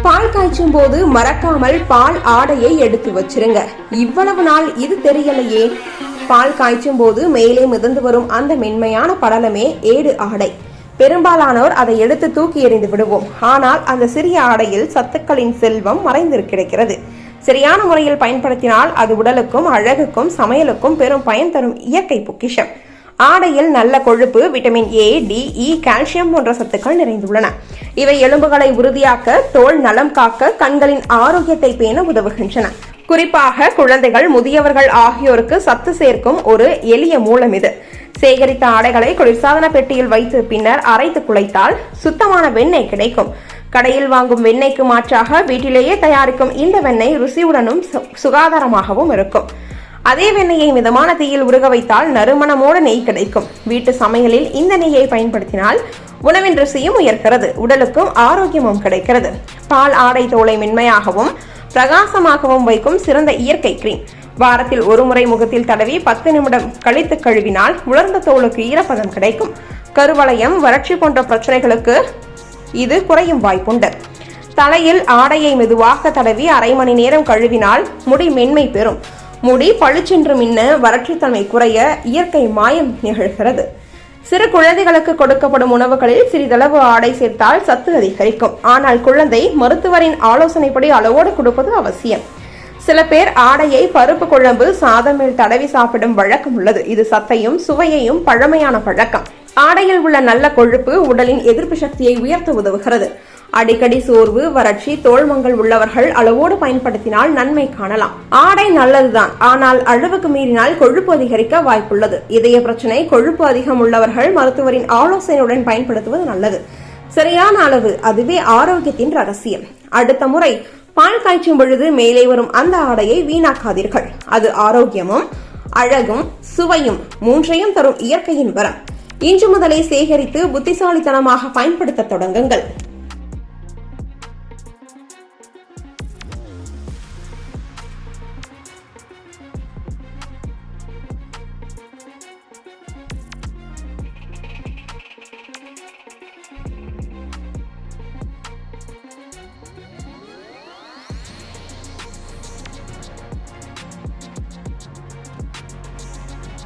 பால் காய்ச்சும் போது மறக்காமல் பால் ஆடையை எடுத்து வச்சிருங்க. இவ்வளவு நாள் இது தெரியலையே. பால் காய்ச்சும் போது மேலே மிதந்து வரும் அந்த மென்மையான படலமே ஏடு ஆடை. பெரும்பாலானோர் அதை எடுத்து தூக்கி எறிந்து விடுவோம். ஆனால் அந்த சிறிய ஆடையில் சத்துக்களின் செல்வம் மறைந்து கிடைக்கிறது. சரியான முறையில் பயன்படுத்தினால் அது உடலுக்கும் அழகுக்கும் சமையலுக்கும் பெரும் பயன் தரும் இயற்கை பொக்கிஷம். ஆடையில் நல்ல கொழுப்பு, vitamin A, D, E, calcium போன்ற சத்துக்கள் நிறைந்துள்ளன. இவை எலும்புகளை உறுதியாக்க, தோல் நலம் காக்க, கண்களின் ஆரோக்கியத்தை பேண உதவுகின்றன. குறிப்பாக குழந்தைகள், முதியவர்கள் ஆகியோருக்கு சத்து சேர்க்கும் ஒரு எளிய மூலம் இது. சேகரித்த ஆடைகளை குளிர்சாதன பெட்டியில் வைத்து பின்னர் அரைத்து குழைத்தால் சுத்தமான வெண்ணெய் கிடைக்கும். கடையில் வாங்கும் வெண்ணெய்க்கு மாற்றாக வீட்டிலேயே தயாரிக்கும் இந்த வெண்ணெய் ருசியுடனும் சுகாதாரமாகவும் இருக்கும். அதே வெண்ணெயை மிதமான தீயில் உருக வைத்தால் நறுமணமோடு நெய் கிடைக்கும். வீட்டு சமையலில் இந்த நெய்யை பயன்படுத்தினால் உணவின் ருசியும் உயர்கிறது, உடலுக்கும் ஆரோக்கியமும் கிடைக்கிறது. பால் ஆடை தோலை மென்மையாகவும் பிரகாசமாகவும் வைக்கும் சிறந்த இயற்கை கிரீம். வாரத்தில் ஒரு முறை முகத்தில் தடவி 10 நிமிடம் கழித்து கழுவினால் உலர்ந்த தோலுக்கு ஈரப்பதம் கிடைக்கும். கருவளையம், வறட்சி போன்ற பிரச்சனைகளுக்கு இது குறையும் வாய்ப்புண்டு. தலையில் ஆடையை மெதுவாக தடவி அரை மணி நேரம் கழுவினால் முடி மென்மை பெறும். முடி பளிச்சென்று மின்ன, வறட்சித்தன்மை குறைய இயற்கை மாயம் நிகழ்கிறது. சிறு குழந்தைகளுக்கு கொடுக்கப்படும் உணவுகளில் சிறிதளவு ஆடை சேர்த்தால் சத்து அதிகரிக்கும். ஆனால் குழந்தை மருத்துவரின் ஆலோசனைப்படி அளவோடு கொடுப்பது அவசியம். சில பேர் ஆடையை பருப்பு குழம்பு, சாதம் மேல் தடவி சாப்பிடும் வழக்கம் உள்ளது. இது சத்தையும் சுவையையும் பழமையான பழக்கம். ஆடையில் உள்ள நல்ல கொழுப்பு உடலின் எதிர்ப்பு சக்தியை உயர்த்த உதவுகிறது. அடிக்கடி சோர்வு, வறட்சி, தோல்மங்கள் உள்ளவர்கள் அளவோடு பயன்படுத்தினால் நன்மை காணலாம். ஆடை நல்லதுதான், ஆனால் அளவுக்கு மீறினால் கொழுப்பு அதிகரிக்க வாய்ப்புள்ளது. இதய பிரச்சனை, கொழுப்பு அதிகம் உள்ளவர்கள் மருத்துவரின் ஆலோசனையுடன் பயன்படுத்துவது நல்லது. சரியான அளவு, அதுவே ஆரோக்கியத்தின் ரகசியம். அடுத்த முறை பால் காய்ச்சும் பொழுது மேலே வரும் அந்த ஆடையை வீணாக்காதீர்கள். அது ஆரோக்கியமும் அழகும் சுவையும் மூன்றையும் தரும் இயற்கையின் வரம். இன்று முதலே சேகரித்து புத்திசாலித்தனமாக பயன்படுத்த தொடங்குங்கள்.